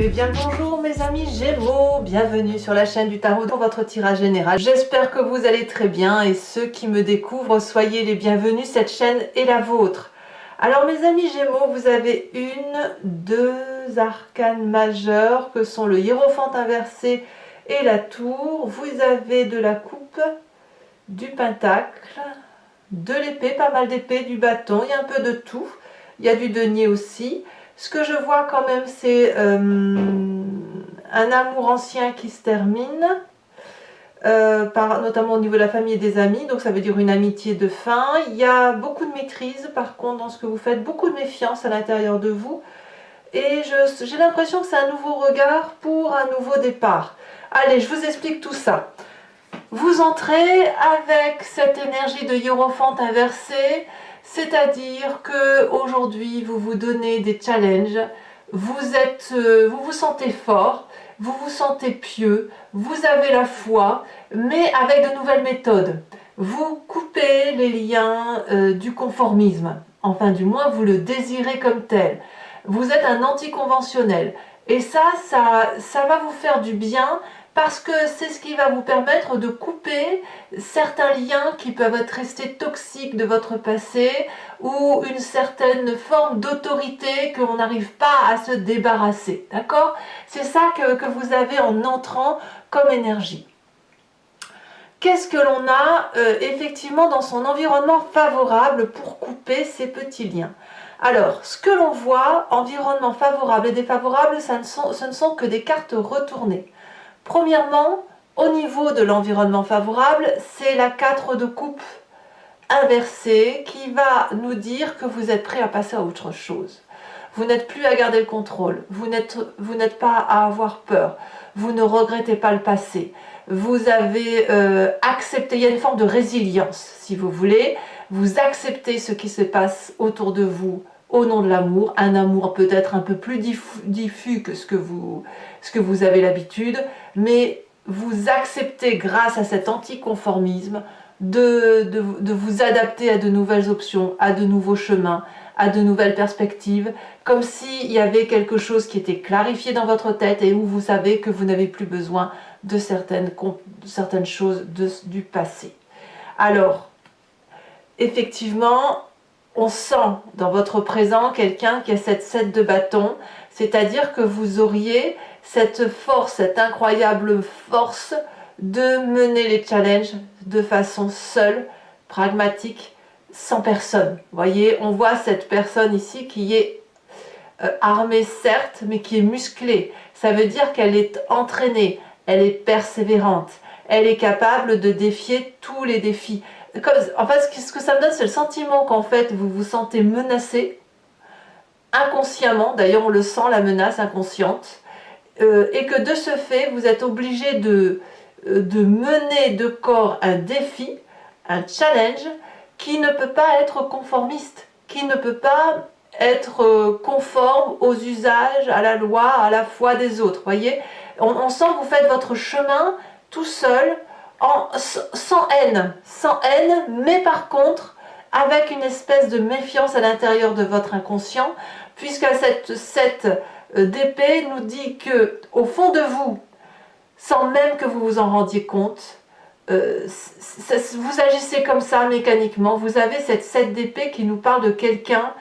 Eh bien bonjour mes amis Gémeaux, bienvenue sur la chaîne du tarot pour votre tirage général. J'espère que vous allez très bien et ceux qui me découvrent, soyez les bienvenus, cette chaîne est la vôtre. Alors mes amis Gémeaux, vous avez deux arcanes majeures que sont le hiérophante inversé et la tour. Vous avez de la coupe, du pentacle, de l'épée, pas mal d'épées, du bâton, il y a un peu de tout. Il y a du denier aussi. Ce que je vois quand même, c'est un amour ancien qui se termine, notamment au niveau de la famille et des amis, donc ça veut dire une amitié de fin. Il y a beaucoup de maîtrise par contre dans ce que vous faites, beaucoup de méfiance à l'intérieur de vous. Et j'ai l'impression que c'est un nouveau regard pour un nouveau départ. Allez, je vous explique tout ça. Vous entrez avec cette énergie de hiérophante inversée, c'est-à-dire que aujourd'hui vous vous donnez des challenges, vous vous sentez fort, vous vous sentez pieux, vous avez la foi, mais avec de nouvelles méthodes. Vous coupez les liens du conformisme, enfin du moins vous le désirez comme tel. Vous êtes un anticonventionnel et ça va vous faire du bien. Parce que c'est ce qui va vous permettre de couper certains liens qui peuvent être restés toxiques de votre passé ou une certaine forme d'autorité que l'on n'arrive pas à se débarrasser. D'accord? C'est ça que vous avez en entrant comme énergie. Qu'est-ce que l'on a effectivement dans son environnement favorable pour couper ces petits liens? Alors, ce que l'on voit, environnement favorable et défavorable, ce ne sont que des cartes retournées. Premièrement, au niveau de l'environnement favorable, c'est la 4 de coupe inversée qui va nous dire que vous êtes prêt à passer à autre chose. Vous n'êtes plus à garder le contrôle, vous n'êtes pas à avoir peur, vous ne regrettez pas le passé. Vous avez accepté, il y a une forme de résilience si vous voulez, vous acceptez ce qui se passe autour de vous au nom de l'amour, un amour peut-être un peu plus diffus que ce que vous avez l'habitude, mais vous acceptez grâce à cet anticonformisme de vous adapter à de nouvelles options, à de nouveaux chemins, à de nouvelles perspectives, comme s'il y avait quelque chose qui était clarifié dans votre tête et où vous savez que vous n'avez plus besoin de certaines choses du passé. Alors, effectivement, on sent dans votre présent quelqu'un qui a cette 7 de bâton, c'est-à-dire que vous auriez cette force, cette incroyable force de mener les challenges de façon seule, pragmatique, sans personne. Vous voyez, on voit cette personne ici qui est armée certes, mais qui est musclée. Ça veut dire qu'elle est entraînée, elle est persévérante, elle est capable de défier tous les défis. En fait, ce que ça me donne, c'est le sentiment qu'en fait, vous vous sentez menacé, inconsciemment, d'ailleurs on le sent, la menace inconsciente, et que de ce fait, vous êtes obligé de mener de corps un défi, un challenge, qui ne peut pas être conformiste, qui ne peut pas être conforme aux usages, à la loi, à la foi des autres. Voyez, on sent que vous faites votre chemin tout seul, sans haine, mais par contre avec une espèce de méfiance à l'intérieur de votre inconscient, puisque cette d'épée nous dit que au fond de vous, sans même que vous vous en rendiez compte, vous agissez comme ça mécaniquement. Vous avez cette 7 d'épée qui nous parle de quelqu'un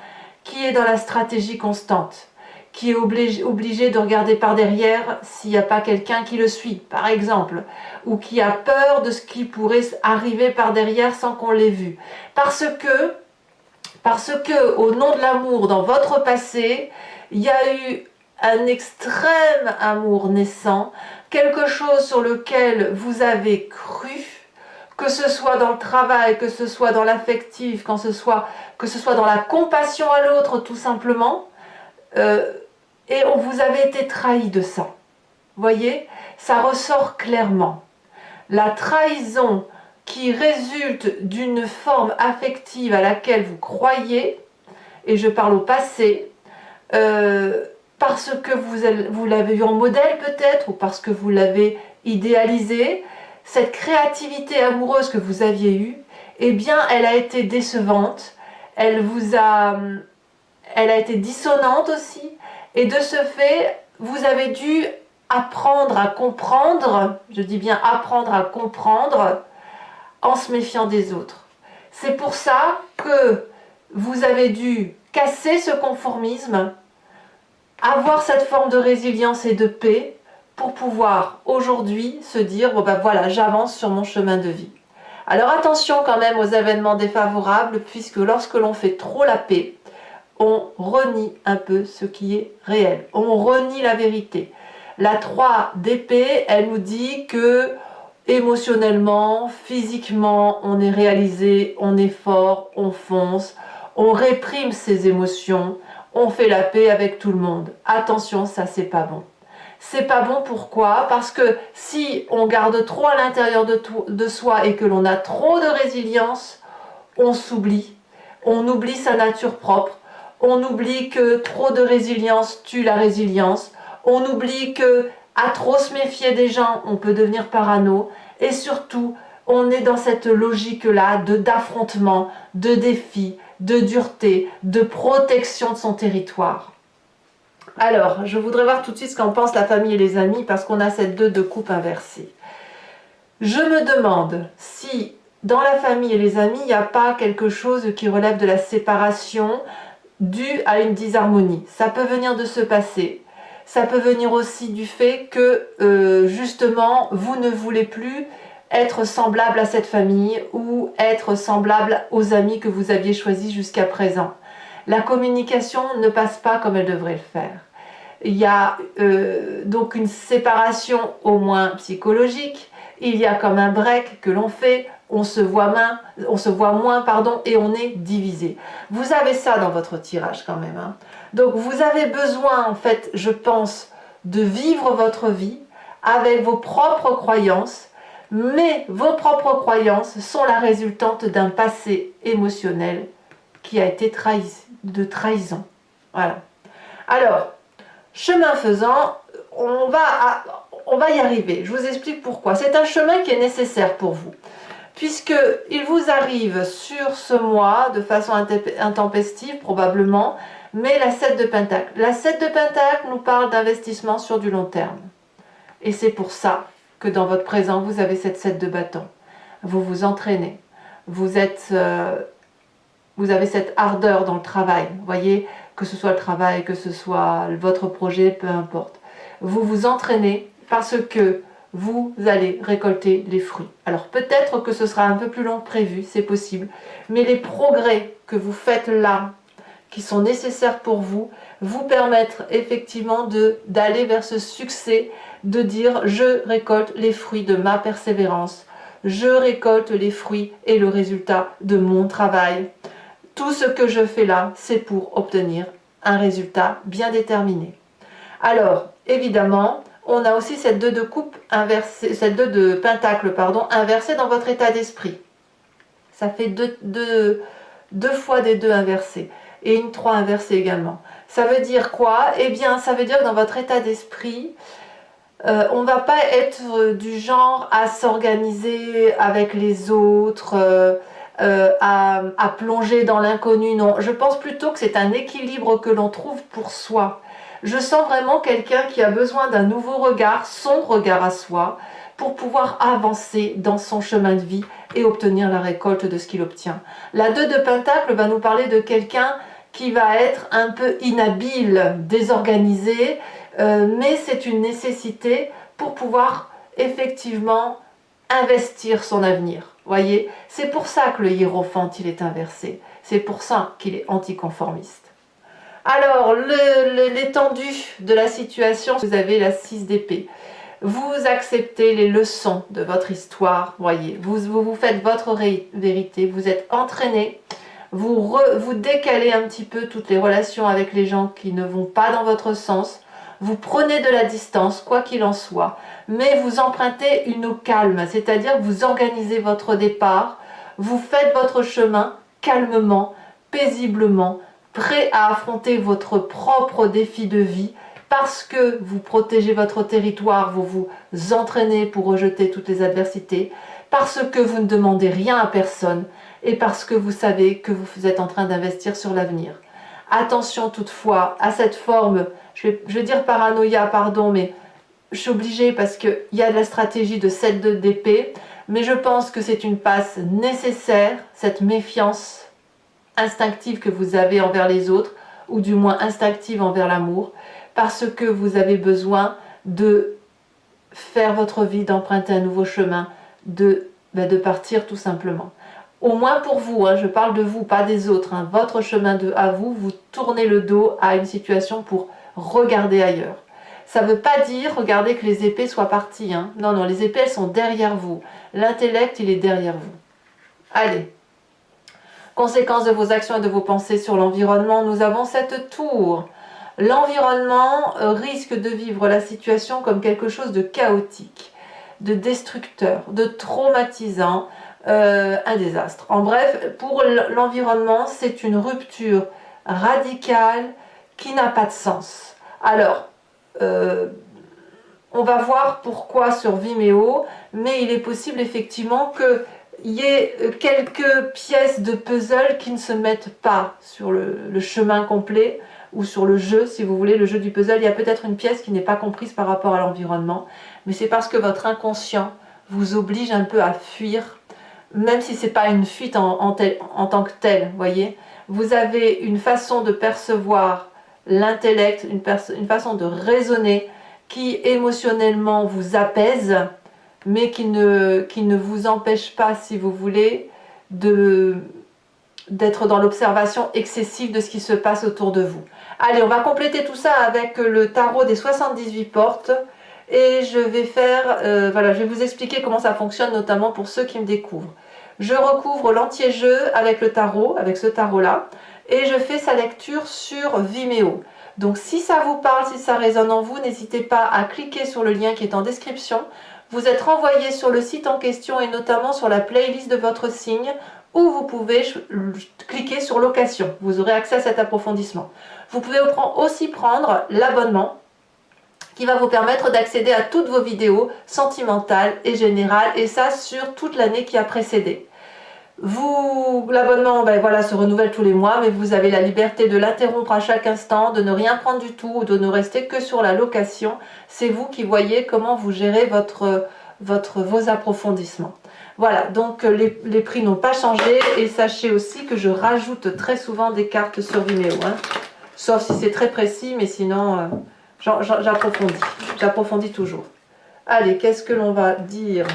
qui est dans la stratégie constante, qui est obligé de regarder par derrière s'il n'y a pas quelqu'un qui le suit, par exemple, ou qui a peur de ce qui pourrait arriver par derrière sans qu'on l'ait vu. Parce que, au nom de l'amour, dans votre passé, il y a eu un extrême amour naissant, quelque chose sur lequel vous avez cru, que ce soit dans le travail, que ce soit dans l'affectif, que ce soit dans la compassion à l'autre tout simplement, et vous avez été trahi de ça. Voyez, ça ressort clairement. La trahison qui résulte d'une forme affective à laquelle vous croyez, et je parle au passé, parce que vous l'avez eu en modèle peut-être, ou parce que vous l'avez idéalisé, cette créativité amoureuse que vous aviez eue, eh bien elle a été décevante, elle a été dissonante aussi, et de ce fait, vous avez dû apprendre à comprendre, je dis bien apprendre à comprendre, en se méfiant des autres. C'est pour ça que vous avez dû casser ce conformisme, avoir cette forme de résilience et de paix pour pouvoir aujourd'hui se dire bon ben voilà, j'avance sur mon chemin de vie. Alors attention quand même aux événements défavorables, puisque lorsque l'on fait trop la paix, on renie un peu ce qui est réel, on renie la vérité. La 3 d'épée, elle nous dit que émotionnellement, physiquement, on est réalisé, on est fort, on fonce, on réprime ses émotions, on fait la paix avec tout le monde. Attention, ça c'est pas bon. C'est pas bon, pourquoi? Parce que si on garde trop à l'intérieur de soi et que l'on a trop de résilience, on s'oublie, on oublie sa nature propre, on oublie que trop de résilience tue la résilience, on oublie que à trop se méfier des gens, on peut devenir parano, et surtout, on est dans cette logique-là d'affrontement, de défi, de dureté, de protection de son territoire. Alors, je voudrais voir tout de suite ce qu'en pense la famille et les amis, parce qu'on a cette 2 de coupe inversée. Je me demande si dans la famille et les amis, il n'y a pas quelque chose qui relève de la séparation due à une disharmonie. Ça peut venir de ce passé. Ça peut venir aussi du fait que, justement, vous ne voulez plus être semblable à cette famille ou être semblable aux amis que vous aviez choisis jusqu'à présent. La communication ne passe pas comme elle devrait le faire. Il y a donc une séparation au moins psychologique, il y a comme un break que l'on fait, on se voit moins, et on est divisé. Vous avez ça dans votre tirage quand même, hein. Donc vous avez besoin en fait, je pense, de vivre votre vie avec vos propres croyances, mais vos propres croyances sont la résultante d'un passé émotionnel qui a été de trahison. Voilà. Alors, chemin faisant, on va y arriver. Je vous explique pourquoi. C'est un chemin qui est nécessaire pour vous, puisqu'il vous arrive sur ce mois, de façon intempestive probablement, mais la 7 de Pentacle. La 7 de Pentacle nous parle d'investissement sur du long terme. Et c'est pour ça que dans votre présent, vous avez cette 7 de bâton. Vous vous entraînez. Vous avez cette ardeur dans le travail. Vous voyez, que ce soit le travail, que ce soit votre projet, peu importe. Vous vous entraînez parce que vous allez récolter les fruits. Alors peut-être que ce sera un peu plus long que prévu, c'est possible, mais les progrès que vous faites là, qui sont nécessaires pour vous, vous permettre effectivement d'aller vers ce succès, de dire je récolte les fruits de ma persévérance, je récolte les fruits et le résultat de mon travail. Tout ce que je fais là, c'est pour obtenir un résultat bien déterminé. Alors, évidemment, on a aussi cette 2 de coupe inversée, cette 2 de pentacle, inversée dans votre état d'esprit. Ça fait deux fois des 2 inversés. Et une 3 inversée également. Ça veut dire quoi? Eh bien, ça veut dire que dans votre état d'esprit, on ne va pas être du genre à s'organiser avec les autres, à plonger dans l'inconnu. Non, je pense plutôt que c'est un équilibre que l'on trouve pour soi. Je sens vraiment quelqu'un qui a besoin d'un nouveau regard, son regard à soi, pour pouvoir avancer dans son chemin de vie et obtenir la récolte de ce qu'il obtient. La 2 de Pentacle va nous parler de quelqu'un qui va être un peu inhabile, désorganisé, mais c'est une nécessité pour pouvoir effectivement investir son avenir. Voyez, c'est pour ça que le hiérophante il est inversé, c'est pour ça qu'il est anticonformiste. Alors, l'étendue de la situation, vous avez la 6 d'épée. Vous acceptez les leçons de votre histoire, voyez, vous faites votre vérité, vous êtes entraîné, vous décalez un petit peu toutes les relations avec les gens qui ne vont pas dans votre sens, vous prenez de la distance, quoi qu'il en soit, mais vous empruntez une eau calme, c'est-à-dire que vous organisez votre départ, vous faites votre chemin calmement, paisiblement, prêt à affronter votre propre défi de vie, parce que vous protégez votre territoire, vous vous entraînez pour rejeter toutes les adversités, parce que vous ne demandez rien à personne, et parce que vous savez que vous êtes en train d'investir sur l'avenir. Attention toutefois à cette forme, je vais dire paranoïa, pardon, mais je suis obligée parce qu'il y a de la stratégie de 7 d'épée, mais je pense que c'est une passe nécessaire, cette méfiance instinctive que vous avez envers les autres, ou du moins instinctive envers l'amour, parce que vous avez besoin de faire votre vie, d'emprunter un nouveau chemin, de partir tout simplement. Au moins pour vous, hein, je parle de vous, pas des autres, hein, votre chemin à vous, vous tournez le dos à une situation pour regarder ailleurs. Ça ne veut pas dire, regardez, que les épées soient parties. Hein. Non, non, les épées, elles sont derrière vous. L'intellect, il est derrière vous. Allez. Conséquence de vos actions et de vos pensées sur l'environnement, nous avons cette tour. L'environnement risque de vivre la situation comme quelque chose de chaotique, de destructeur, de traumatisant, un désastre. En bref, pour l'environnement, c'est une rupture radicale qui n'a pas de sens. Alors, on va voir pourquoi sur Vimeo, mais il est possible effectivement qu'il y ait quelques pièces de puzzle qui ne se mettent pas sur le chemin complet ou sur le jeu, si vous voulez, le jeu du puzzle. Il y a peut-être une pièce qui n'est pas comprise par rapport à l'environnement, mais c'est parce que votre inconscient vous oblige un peu à fuir, même si ce n'est pas une fuite en tant que telle, voyez. Vous avez une façon de percevoir l'intellect, une façon de raisonner qui émotionnellement vous apaise, mais qui ne vous empêche pas, si vous voulez, d'être dans l'observation excessive de ce qui se passe autour de vous. Allez, on va compléter tout ça avec le tarot des 78 portes, et je vais je vais vous expliquer comment ça fonctionne, notamment pour ceux qui me découvrent. Je recouvre l'entier jeu avec le tarot, avec ce tarot-là, et je fais sa lecture sur Vimeo. Donc si ça vous parle, si ça résonne en vous, n'hésitez pas à cliquer sur le lien qui est en description. Vous êtes renvoyé sur le site en question et notamment sur la playlist de votre signe, où vous pouvez cliquer sur location. Vous aurez accès à cet approfondissement. Vous pouvez aussi prendre l'abonnement qui va vous permettre d'accéder à toutes vos vidéos sentimentales et générales, et ça sur toute l'année qui a précédé. L'abonnement se renouvelle tous les mois, mais vous avez la liberté de l'interrompre à chaque instant, de ne rien prendre du tout ou de ne rester que sur la location. C'est vous qui voyez comment vous gérez vos approfondissements. Voilà, donc les prix n'ont pas changé, et sachez aussi que je rajoute très souvent des cartes sur Vimeo, hein. Sauf si c'est très précis, mais sinon j'approfondis toujours. Allez, qu'est-ce que l'on va dire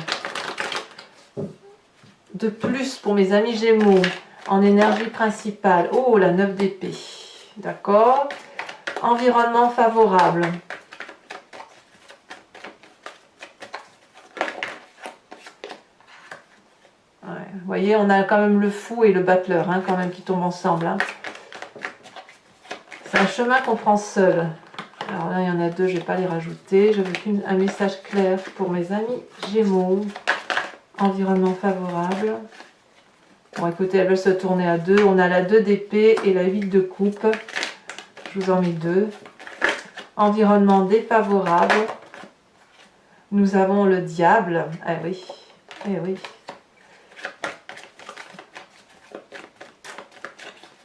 de plus pour mes amis Gémeaux en énergie principale? Oh, la 9 d'épée, d'accord. Environnement favorable. Ouais, vous voyez, on a quand même le fou et le battleur, hein, quand même, qui tombent ensemble. Hein. C'est un chemin qu'on prend seul. Alors là, il y en a deux, je ne vais pas les rajouter. Je veux un message clair pour mes amis Gémeaux. Environnement favorable. Bon, écoutez, elles veulent se tourner à deux. On a la 2 d'épée et la 8 de coupe. Je vous en mets deux. Environnement défavorable. Nous avons le diable. Ah oui, eh oui.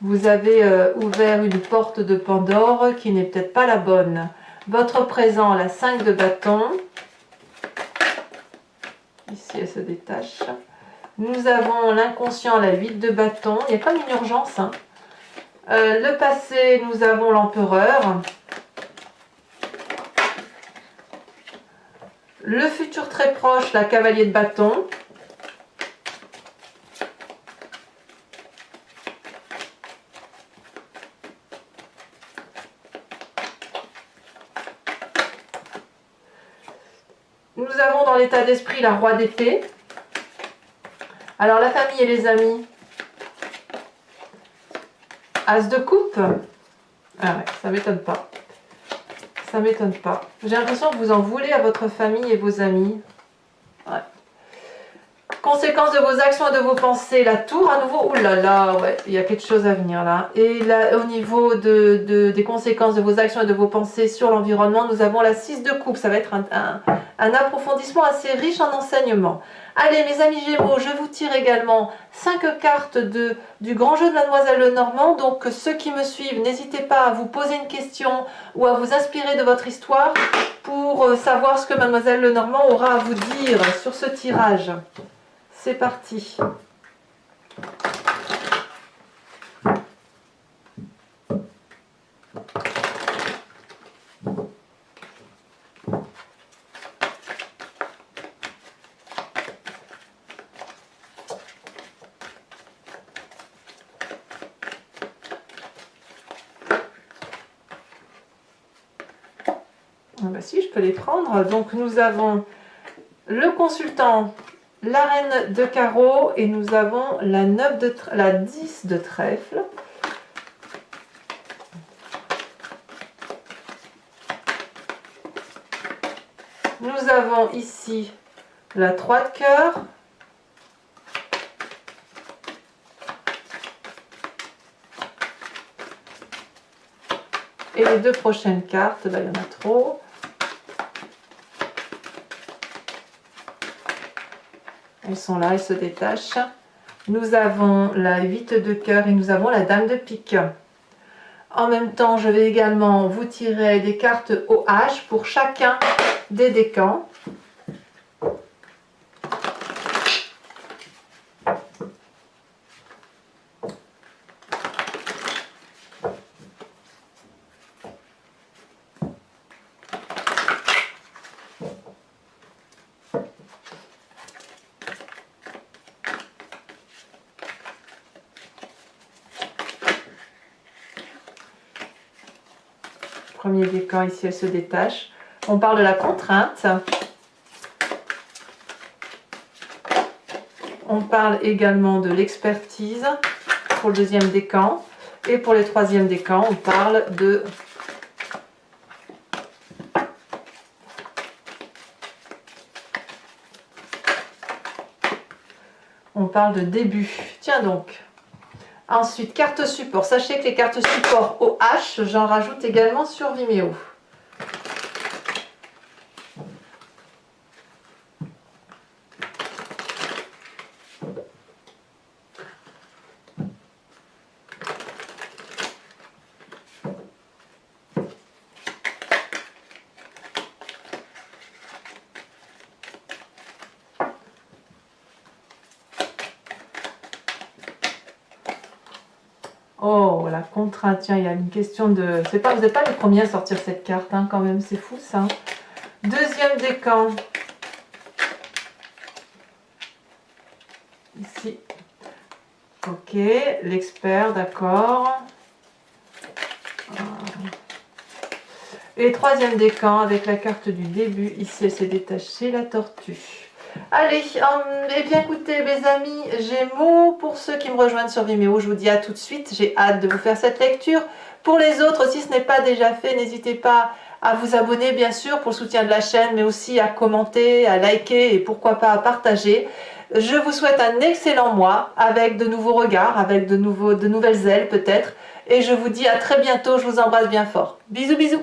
Vous avez ouvert une porte de Pandore qui n'est peut-être pas la bonne. Votre présent, la 5 de bâton. Ici, elle se détache. Nous avons l'inconscient, la 8 de bâton. Il y a comme une urgence. Hein. Le passé, nous avons l'empereur. Le futur très proche, la cavalier de bâton. Nous avons dans l'état d'esprit la roi d'épée. Alors la famille et les amis. As de coupe. Ah ouais, ça m'étonne pas. Ça m'étonne pas. J'ai l'impression que vous en voulez à votre famille et vos amis. Ouais. Conséquence de vos actions et de vos pensées, la tour à nouveau, oulala, ouais, il y a quelque chose à venir là. Et là, au niveau des conséquences de vos actions et de vos pensées sur l'environnement, nous avons la 6 de coupe, ça va être un approfondissement assez riche en enseignements. Allez mes amis Gémeaux, je vous tire également 5 cartes du grand jeu de Mademoiselle Lenormand, donc ceux qui me suivent, n'hésitez pas à vous poser une question ou à vous inspirer de votre histoire pour savoir ce que Mademoiselle Lenormand aura à vous dire sur ce tirage. C'est parti. Ah bah si, je peux les prendre. Donc nous avons le consultant, la reine de carreau et nous avons la 10 de trèfle. Nous avons ici la 3 de cœur. Et les 2 prochaines cartes, là, il y en a trop. Elles sont là, elles se détachent. Nous avons la 8 de cœur et nous avons la dame de pique. En même temps, je vais également vous tirer des cartes au H pour chacun des décans. Premier décan, ici elle se détache. On parle de la contrainte. On parle également de l'expertise pour le deuxième décan. Et pour les troisième décans, on parle de... On parle de début. Tiens donc. Ensuite, carte support. Sachez que les cartes support au H, j'en rajoute également sur Vimeo. Oh, la contrainte, tiens, il y a une question de... C'est pas, vous n'êtes pas les premiers à sortir cette carte, hein, quand même, c'est fou ça. Deuxième décan. Ici. Ok, l'expert, d'accord. Et troisième décan avec la carte du début. Ici, elle s'est détachée, la tortue. Allez, eh bien écoutez mes amis Gémeaux, pour ceux qui me rejoignent sur Vimeo, je vous dis à tout de suite, j'ai hâte de vous faire cette lecture. Pour les autres, si ce n'est pas déjà fait, n'hésitez pas à vous abonner bien sûr pour le soutien de la chaîne, mais aussi à commenter, à liker et pourquoi pas à partager. Je vous souhaite un excellent mois avec de nouveaux regards, avec de nouvelles ailes peut-être. Et je vous dis à très bientôt, je vous embrasse bien fort. Bisous bisous.